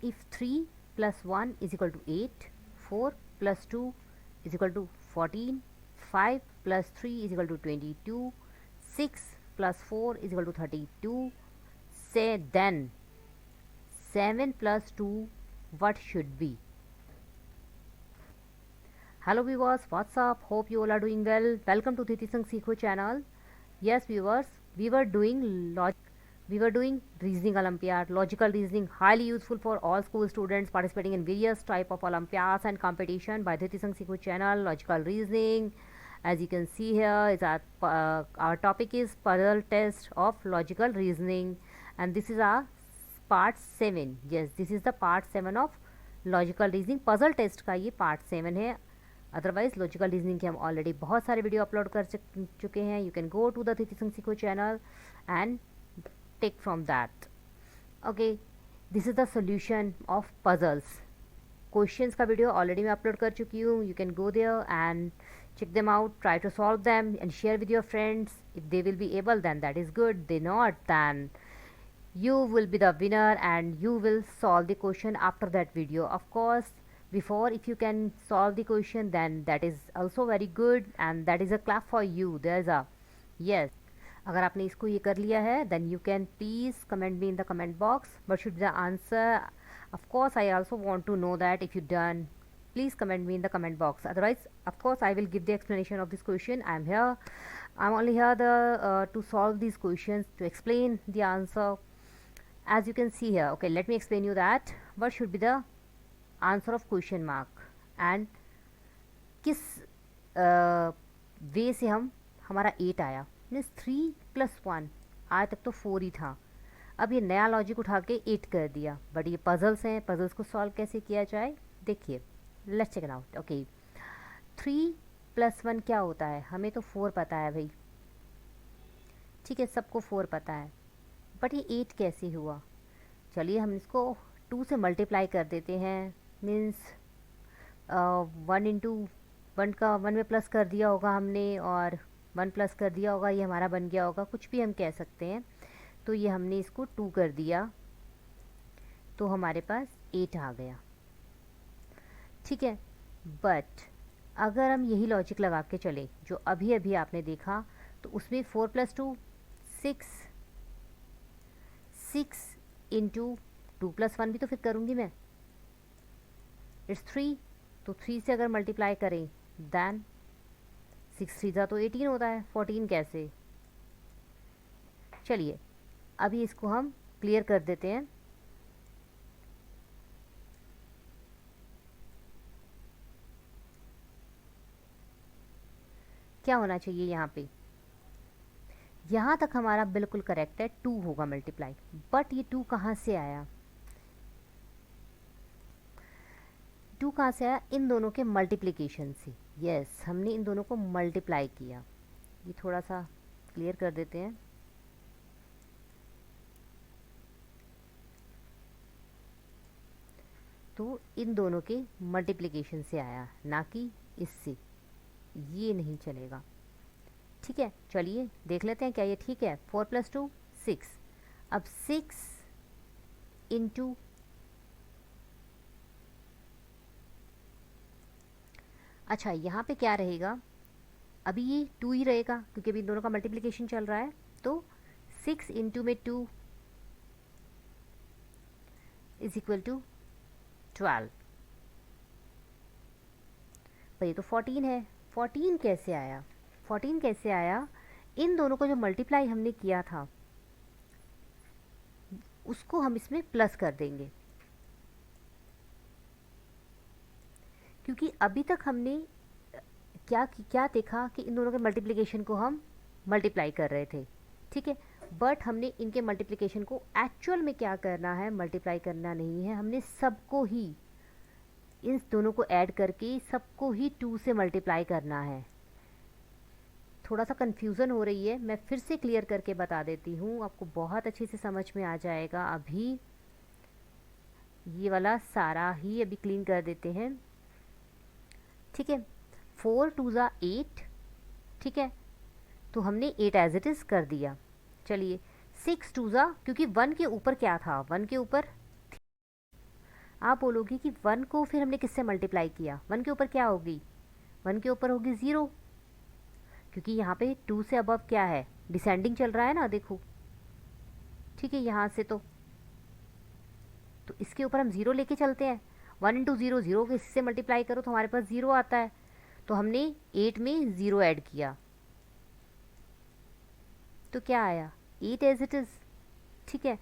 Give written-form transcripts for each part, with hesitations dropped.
if 3 plus 1 is equal to 8, 4 plus 2 is equal to 14, 5 plus 3 is equal to 22, 6 plus 4 is equal to 32, say then 7 plus 2 what should be? Hello viewers, what's up? Hope you all are doing well. Welcome to Titi Sang Sikho channel. Yes viewers, we were doing reasoning Olympiad, logical reasoning, highly useful for all school students participating in various type of Olympiads and competition by Titi Sang Sikho channel. Logical reasoning, as you can see here, is our topic is puzzle test of logical reasoning, and this is our part 7. Yes, this is the part 7 of logical reasoning puzzle test का ये part 7 है. Otherwise logical reasoning के हम already बहुत सारे video upload कर चुके हैं. You can go to the Tithi Sang Seekho channel and take from that. Okay, this is the solution of puzzles. Questions का वीडियो ऑलरेडी मैं अपलोड कर चुकी हूँ. You can go there and check them out, try to solve them and share with your friends. If they will be able, then that is good. They not, then you will be the winner and you will solve the question after that video. Of course, before, if you can solve the question, then that is also very good and that is a clap for you. There is a yes. अगर आपने इसको ये कर लिया है, then you can please comment me in the comment box. What should be the answer? Of course, I also want to know that if you done. Please comment me in the comment box. Otherwise, of course, I will give the explanation of this question. I am here. I'm only here to solve these questions, to explain the answer. As you can see here, okay, let me explain you that what should be the answer of question mark and किस वे से हमारा 8 आया. Means 3 + 1 आज तक तो 4 ही था. अब ये नया लॉजिक उठा के 8 कर दिया. बट ये पजल्स हैं, पजल्स को सॉल्व कैसे किया जाए देखिए. Let's check it out. Okay, 3 + 1 क्या होता है? हमें तो 4 पता है भाई. ठीक है, सबको 4 पता है. बट ये 8 कैसे हुआ? चलिए हम इसको 2 से मल्टीप्लाई कर देते हैं. मीन्स 1 इंटू 1 का 1 में प्लस कर दिया होगा हमने और 1 प्लस कर दिया होगा, ये हमारा बन गया होगा. कुछ भी हम कह सकते हैं. तो ये हमने इसको 2 कर दिया तो हमारे पास 8 आ गया. ठीक है, बट अगर हम यही लॉजिक लगा के चले जो अभी अभी आपने देखा, तो उसमें 4 + 2 6, 6 इंटू 2 + 1 भी तो फिर करूँगी मैं. इट्स 3. तो 3 से अगर मल्टीप्लाई करें दैन 6 3 तो 18 होता है. 14 कैसे? चलिए अभी इसको हम क्लियर कर देते हैं. क्या होना चाहिए यहाँ पे? यहाँ तक हमारा बिल्कुल करेक्ट है, 2 होगा मल्टीप्लाई. बट ये 2 कहाँ से आया? 2 कहाँ से आया? इन दोनों के मल्टीप्लिकेशन से. यस, हमने इन दोनों को मल्टीप्लाई किया. ये थोड़ा सा क्लियर कर देते हैं. तो इन दोनों के मल्टीप्लिकेशन से आया, ना कि इससे. ये नहीं चलेगा. ठीक है, चलिए देख लेते हैं क्या ये ठीक है. 4 + 2 6. अब 6 इंटू अच्छा यहाँ पे क्या रहेगा? अभी ये 2 ही रहेगा क्योंकि अभी इन दोनों का मल्टीप्लिकेशन चल रहा है. तो 6 इंटू में 2 इज इक्वल टू 12. पर ये तो 14 है. 14 कैसे आया? 14 कैसे आया? इन दोनों को जो मल्टीप्लाई हमने किया था उसको हम इसमें प्लस कर देंगे, क्योंकि अभी तक हमने क्या देखा कि इन दोनों के मल्टीप्लिकेशन को हम मल्टीप्लाई कर रहे थे. ठीक है, बट हमने इनके मल्टीप्लिकेशन को एक्चुअल में क्या करना है, मल्टीप्लाई करना नहीं है. हमने सबको ही, इन दोनों को ऐड करके सबको ही 2 से मल्टीप्लाई करना है. थोड़ा सा कन्फ्यूज़न हो रही है, मैं फिर से क्लियर करके बता देती हूँ, आपको बहुत अच्छे से समझ में आ जाएगा. अभी ये वाला सारा ही अभी क्लीन कर देते हैं. ठीक है, 4 2 ज़ा 8. ठीक है, तो हमने 8 एज इट इज़ कर दिया. चलिए 6 2 ज़ा, क्योंकि 1 के ऊपर क्या था, 1 के ऊपर आप बोलोगे कि 1 को फिर हमने किससे मल्टीप्लाई किया, 1 के ऊपर क्या होगी, 1 के ऊपर होगी 0, क्योंकि यहाँ पे 2 से अबव क्या है, डिसेंडिंग चल रहा है ना, देखो, ठीक है, यहाँ से तो इसके ऊपर हम 0 लेके चलते हैं। 1 इंटू 0 0 को इससे मल्टीप्लाई करो तो हमारे पास 0 आता है, तो हमने 8 में 0 ऐड किया तो क्या आया, 8 एज इट इज़, ठीक है।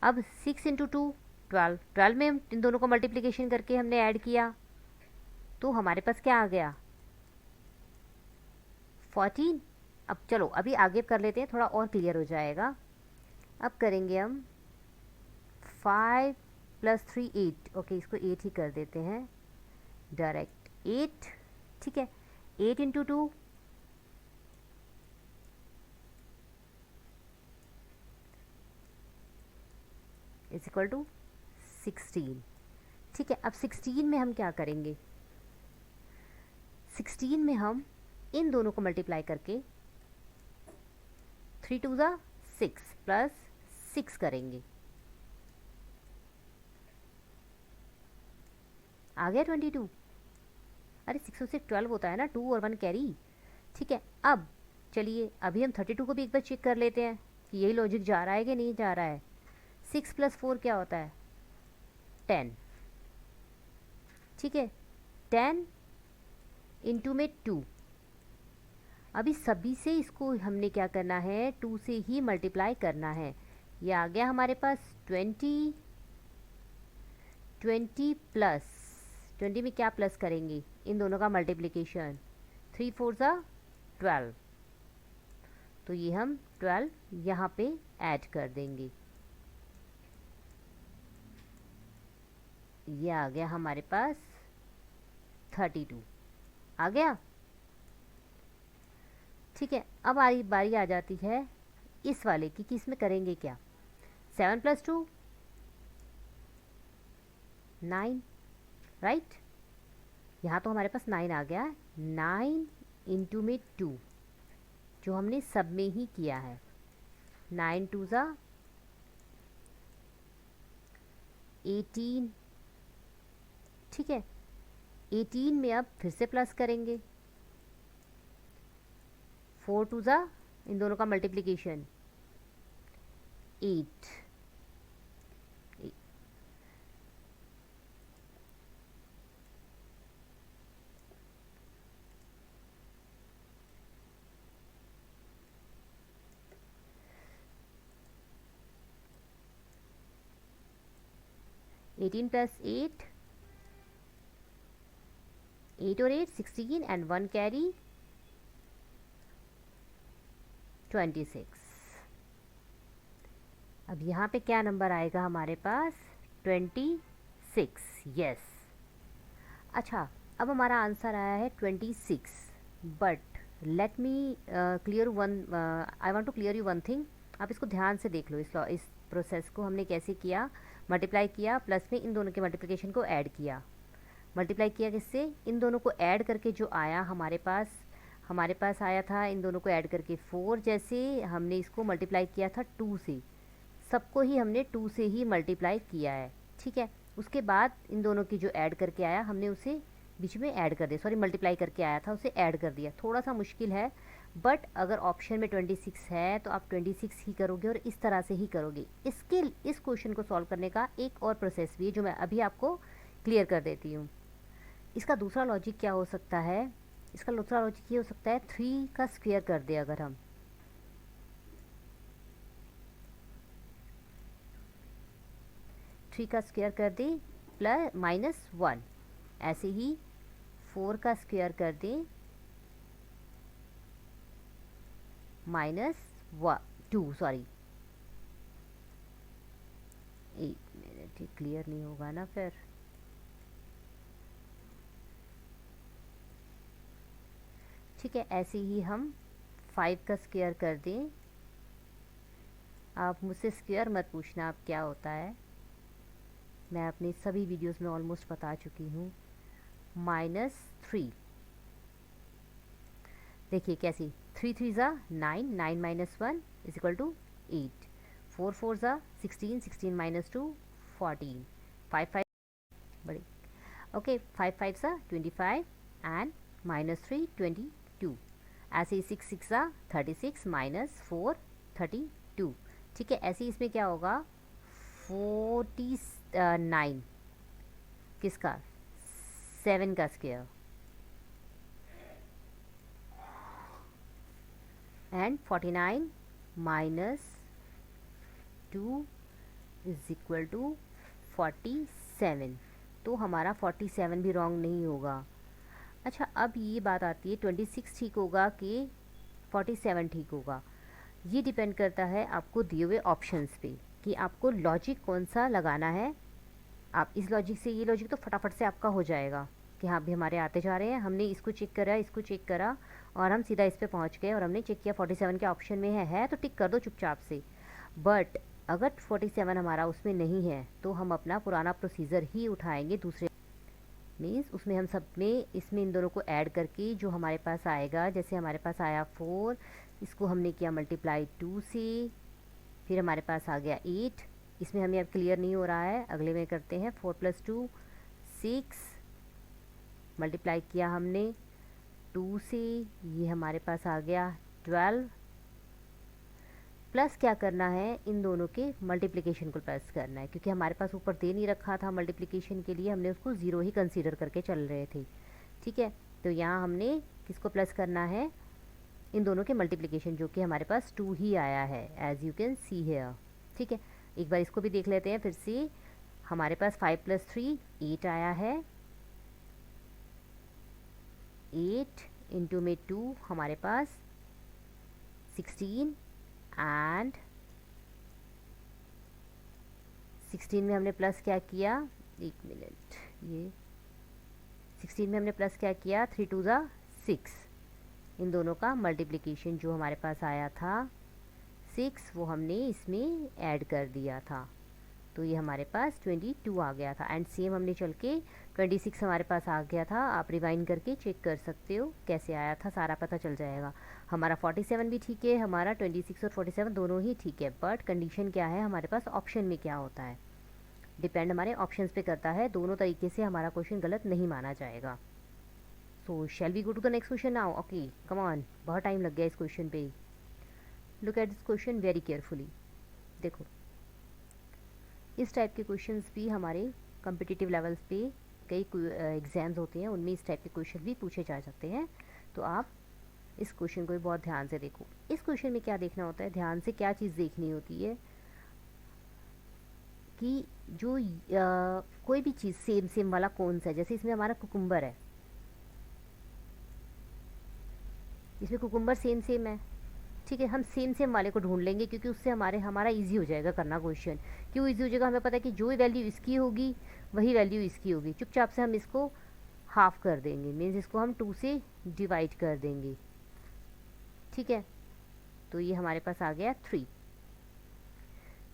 अब 6 इंटू 2 12, 12 में हम इन दोनों को मल्टीप्लिकेशन करके हमने ऐड किया तो हमारे पास क्या आ गया, 14। अब चलो अभी आगे कर लेते हैं, थोड़ा और क्लियर हो जाएगा। अब करेंगे हम 5 + 3 8, ओके इसको 8 ही कर देते हैं डायरेक्ट, 8, ठीक है। 8 इंटू 2 इज इक्वल टू 16, ठीक है। अब 16 में हम क्या करेंगे, 16 में हम इन दोनों को मल्टीप्लाई करके 3 2 ज़ा 6 प्लस 6 करेंगे, आ गया 22। अरे 6 से 12 होता है ना, 2 और 1 कैरी, ठीक है। अब चलिए अभी हम 32 को भी एक बार चेक कर लेते हैं कि यही लॉजिक जा रहा है कि नहीं जा रहा है। 6 + 4 क्या होता है, 10, ठीक है। 10 इंटू में 2, अभी सभी से इसको हमने क्या करना है, 2 से ही मल्टीप्लाई करना है। ये आ गया हमारे पास 20, 20 प्लस 20 में क्या प्लस करेंगे, इन दोनों का मल्टीप्लिकेशन, 3 4 ज़ा 12, तो ये हम 12 यहाँ पे ऐड कर देंगे, ये आ गया हमारे पास 32, आ गया, ठीक है। अब बारी आ जाती है इस वाले की कि इसमें करेंगे क्या, 7 + 2 9, राइट, यहाँ तो हमारे पास 9 आ गया, 9 इंटू में 2 जो हमने सब में ही किया है, 9 2 ज़ा 18, ठीक है। 18 में अब फिर से प्लस करेंगे, 4 2 ज़ा इन दोनों का मल्टीप्लिकेशन 8, 18 + 8, 8 और 8 16 एंड 1 कैरी 26। अब यहाँ पे क्या नंबर आएगा हमारे पास, 26, यस। अच्छा अब हमारा आंसर आया है 26, but let me clear one, I want to clear you one thing. आप इसको ध्यान से देख लो, इस प्रोसेस को हमने कैसे किया, मल्टीप्लाई किया, प्लस में इन दोनों के मल्टीप्लिकेशन को ऐड किया, मल्टीप्लाई किया किससे, इन दोनों को ऐड करके जो आया हमारे पास आया था इन दोनों को ऐड करके 4, जैसे हमने इसको मल्टीप्लाई किया था 2 से, सबको ही हमने 2 से ही मल्टीप्लाई किया है, ठीक है। उसके बाद इन दोनों की जो ऐड करके आया हमने उसे बीच में ऐड कर दिया, सॉरी मल्टीप्लाई करके आया था उसे ऐड कर दिया, थोड़ा सा मुश्किल है, बट अगर ऑप्शन में 26 है तो आप 26 ही करोगे और इस तरह से ही करोगे। इस क्वेश्चन को सॉल्व करने का एक और प्रोसेस भी है जो मैं अभी आपको क्लियर कर देती हूँ। इसका दूसरा लॉजिक क्या हो सकता है, इसका दूसरा लॉजिक ये हो सकता है 3 का स्क्वायर कर दे, अगर हम 3 का स्क्वायर कर दे प्लस -1, ऐसे ही 4 का स्क्वायर कर दे -2, सॉरी एक मिनट, ये क्लियर नहीं होगा ना फिर, ठीक है। ऐसे ही हम 5 का स्क्वायर कर दें, आप मुझसे स्क्वायर मत पूछना आप क्या होता है, मैं अपने सभी वीडियोस में ऑलमोस्ट बता चुकी हूँ, -3, देखिए कैसी, 3 3 ज़ा 9, 9 - 1 इज इक्वल टू 8, 4 4 ज़ा 16, 16 - 2 14, 5 5 बड़ी। ओके, 5 5 सा 25 एंड -3 22। ऐसे ही 6 6 सा 36 -4 32। ठीक है, ऐसे ही इसमें क्या होगा 49 किसका 7 का square and 49 -2 is equal to 47। तो हमारा 47 भी रॉन्ग नहीं होगा। अच्छा, अब ये बात आती है 26 ठीक होगा कि 47 ठीक होगा। ये डिपेंड करता है आपको दिए हुए ऑप्शंस पे कि आपको लॉजिक कौन सा लगाना है। आप इस लॉजिक से ये लॉजिक तो फटाफट से आपका हो जाएगा कि हाँ भी हमारे आते जा रहे हैं, हमने इसको चेक करा, इसको चेक करा और हम सीधा इस पे पहुंच गए और हमने चेक किया 47 के ऑप्शन में है तो टिक कर दो चुपचाप से। बट अगर 47 हमारा उसमें नहीं है तो हम अपना पुराना प्रोसीजर ही उठाएंगे दूसरे, मीन्स उसमें हम सब में इसमें इन दोनों को ऐड करके जो हमारे पास आएगा, जैसे हमारे पास आया 4, इसको हमने किया मल्टीप्लाई 2 से, फिर हमारे पास आ गया 8। इसमें हमें अब क्लियर नहीं हो रहा है, अगले में करते हैं 4 + 2 6, मल्टीप्लाई किया हमने 2 से, ये हमारे पास आ गया 12, प्लस क्या करना है इन दोनों के मल्टीप्लिकेशन को प्लस करना है, क्योंकि हमारे पास ऊपर दे नहीं रखा था मल्टीप्लिकेशन के लिए, हमने उसको ज़ीरो ही कंसीडर करके चल रहे थे। ठीक है, तो यहाँ हमने किसको प्लस करना है, इन दोनों के मल्टीप्लिकेशन, जो कि हमारे पास 2 ही आया है as you can see here. ठीक है, एक बार इसको भी देख लेते हैं फिर से। हमारे पास 5 + 3 8 आया है, 8 इंटू में 2 हमारे पास 16 एंड 16 में हमने प्लस क्या किया, एक मिनट, ये 16 में हमने प्लस क्या किया 3 2 ज़ा 6, इन दोनों का मल्टीप्लिकेशन जो हमारे पास आया था 6 वो हमने इसमें ऐड कर दिया था, तो ये हमारे पास 22 आ गया था। एंड सेम हमने चल के 26 हमारे पास आ गया था, आप रिवाइंड करके चेक कर सकते हो कैसे आया था, सारा पता चल जाएगा। हमारा 47 भी ठीक है, हमारा 26 और 47 दोनों ही ठीक है, बट कंडीशन क्या है हमारे पास ऑप्शन में क्या होता है, डिपेंड हमारे ऑप्शंस पे करता है, दोनों तरीके से हमारा क्वेश्चन गलत नहीं माना जाएगा। So shall we go to the next question now. Okay come on, बहुत टाइम लग गया इस क्वेश्चन पे। Look at this question very carefully. देखो इस टाइप के क्वेश्चंस भी हमारे कम्पिटिटिव लेवल्स पे कई एग्ज़ाम्स होते हैं, उनमें इस टाइप के क्वेश्चन भी पूछे जा सकते हैं, तो आप इस क्वेश्चन को भी बहुत ध्यान से देखो। इस क्वेश्चन में क्या देखना होता है, ध्यान से क्या चीज़ देखनी होती है कि जो कोई भी चीज़ सेम सेम वाला कौन सा है, जैसे इसमें हमारा कुकुम्बर है, इसमें कुकुम्बर सेम सेम है, ठीक है, हम सेम सेम वाले को ढूंढ लेंगे क्योंकि उससे हमारा इजी हो जाएगा करना क्वेश्चन। क्यों इजी हो जाएगा, हमें पता है कि जो वैल्यू इसकी होगी वही वैल्यू इसकी होगी, चुपचाप से हम इसको हाफ कर देंगे, मीन्स इसको हम 2 से डिवाइड कर देंगे। ठीक है, तो ये हमारे पास आ गया 3,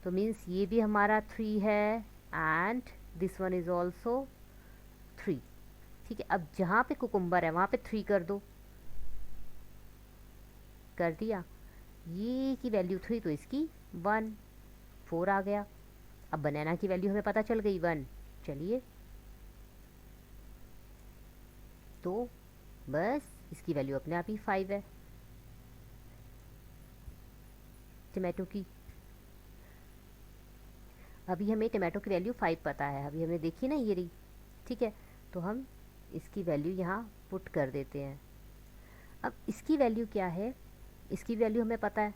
तो मीन्स ये भी हमारा 3 है and this one is also 3। ठीक है, अब जहाँ पे कुकुम्बर है वहाँ पे 3 कर दो, कर दिया, ये की वैल्यू 3 तो इसकी 1, 4 आ गया। अब बनाना की वैल्यू हमें पता चल गई 1, चलिए तो बस इसकी वैल्यू अपने आप ही 5 है। टमाटो की अभी हमें टमाटो की वैल्यू 5 पता है, अभी हमने देखी ना ये रही। ठीक है, तो हम इसकी वैल्यू यहाँ पुट कर देते हैं। अब इसकी वैल्यू क्या है, इसकी वैल्यू हमें पता है,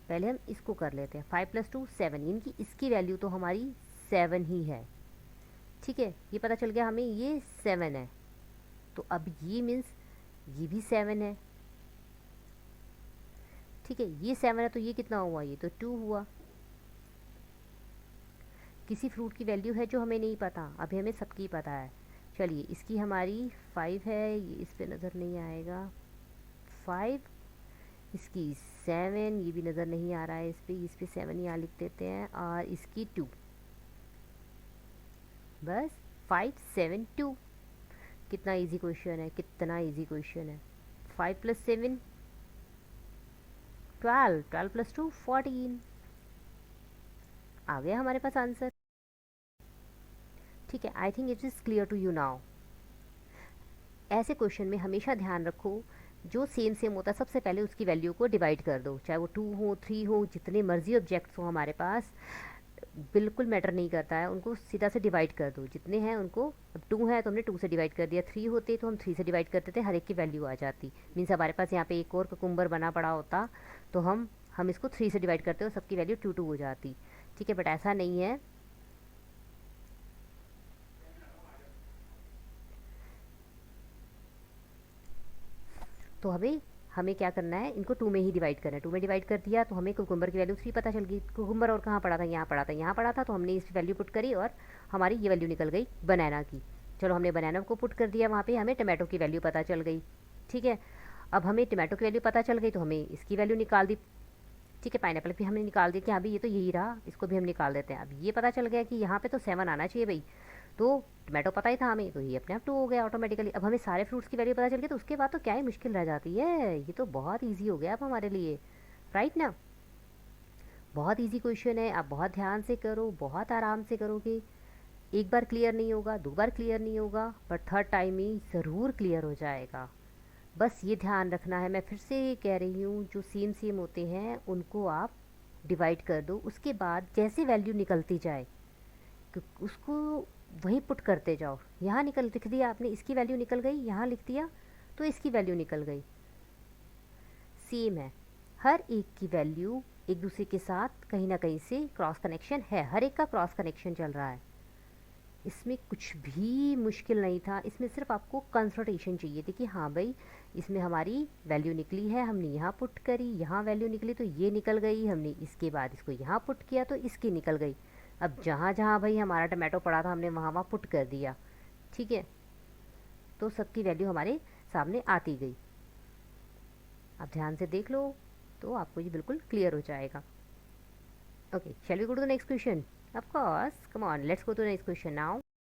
पहले हम इसको कर लेते हैं। 5 + 2 7, इनकी इसकी वैल्यू तो हमारी 7 ही है। ठीक है, ये पता चल गया हमें ये 7 है, तो अब ये मीन्स ये भी 7 है। ठीक है, ये 7 है तो ये कितना हुआ, ये तो 2 हुआ। किसी फ्रूट की वैल्यू है जो हमें नहीं पता, अभी हमें सबकी पता है। चलिए इसकी हमारी 5 है, ये इस पे नज़र नहीं आएगा 5, इसकी 7, ये भी नज़र नहीं आ रहा है इस पे 7 यहाँ लिख देते हैं, और इसकी 2, बस 5 7 2। कितना इजी क्वेश्चन है, कितना इजी क्वेश्चन है। 5 + 7 12, 12 + 2 14, आ गया हमारे पास आंसर। ठीक है, I think it is clear to you now. ऐसे क्वेश्चन में हमेशा ध्यान रखो, जो सेम सेम होता है सबसे पहले उसकी वैल्यू को डिवाइड कर दो, चाहे वो 2 हो 3 हो, जितने मर्जी ऑब्जेक्ट्स हो हमारे पास, बिल्कुल मैटर नहीं करता है, उनको सीधा से डिवाइड कर दो, जितने हैं उनको। अब 2 है तो हमने 2 से डिवाइड कर दिया, 3 होते तो हम 3 से डिवाइड करते थे, हर एक की वैल्यू आ जाती। मीन्स हमारे पास यहाँ पे एक और कुकुम्बर बना पड़ा होता तो हम इसको 3 से डिवाइड करते हो, सबकी वैल्यू 2 2 हो जाती। ठीक है, बट ऐसा नहीं है। तो हमें हमें क्या करना है, इनको 2 में ही डिवाइड करना है। 2 में डिवाइड कर दिया तो हमें कुकुम्बर की वैल्यू 3 पता चल गई। कुकुम्बर और कहाँ पड़ा था, यहाँ पड़ा था, यहाँ पड़ा था, तो हमने इसकी वैल्यू पुट करी और हमारी ये वैल्यू निकल गई बनाना की। चलो, हमने बनाना को पुट कर दिया, वहाँ पे हमें टमाटो की वैल्यू पता चल गई। ठीक है, अब हमें टमाटो की वैल्यू पता चल गई तो हमें इसकी वैल्यू निकाल दी। ठीक है, पाइनएप्पल भी हमने निकाल दी कि हाँ भाई ये तो यही रहा, इसको भी हम निकाल देते हैं। अब ये पता चल गया कि यहाँ पे तो 7 आना चाहिए भाई, तो टमाटो पता ही था हमें, तो ये अपने आप 2 हो गया ऑटोमेटिकली। अब हमें सारे फ्रूट्स की वैल्यू पता चल गई, तो उसके बाद तो क्या ही मुश्किल रह जाती है, ये तो बहुत ईजी हो गया अब हमारे लिए, राइट ना। बहुत ईजी क्वेश्चन है, आप बहुत ध्यान से करो, बहुत आराम से करोगे। एक बार क्लियर नहीं होगा, 2 बार क्लियर नहीं होगा, बट थर्ड टाइम ही ज़रूर क्लियर हो जाएगा। बस ये ध्यान रखना है, मैं फिर से कह रही हूँ, जो सेम सेम होते हैं उनको आप डिवाइड कर दो, उसके बाद जैसे वैल्यू निकलती जाए उसको वहीं पुट करते जाओ। यहाँ लिख दिया आपने, इसकी वैल्यू निकल गई, यहाँ लिख दिया तो इसकी वैल्यू निकल गई। सेम है, हर एक की वैल्यू एक दूसरे के साथ कहीं ना कहीं से क्रॉस कनेक्शन है, हर एक का क्रॉस कनेक्शन चल रहा है। इसमें कुछ भी मुश्किल नहीं था, इसमें सिर्फ आपको कंसल्टेशन चाहिए थी कि हाँ भाई इसमें हमारी वैल्यू निकली है, हमने यहाँ पुट करी, यहाँ वैल्यू निकली तो ये निकल गई, हमने इसके बाद इसको यहाँ पुट किया तो इसकी निकल गई। अब जहाँ जहाँ भाई हमारा टमाटो पड़ा था हमने वहाँ वहाँ पुट कर दिया। ठीक है, तो सबकी वैल्यू हमारे सामने आती गई। आप ध्यान से देख लो तो आपको ये बिल्कुल क्लियर हो जाएगा। Okay, shall we go to the next question? Of course, come on, let's go to the next question now.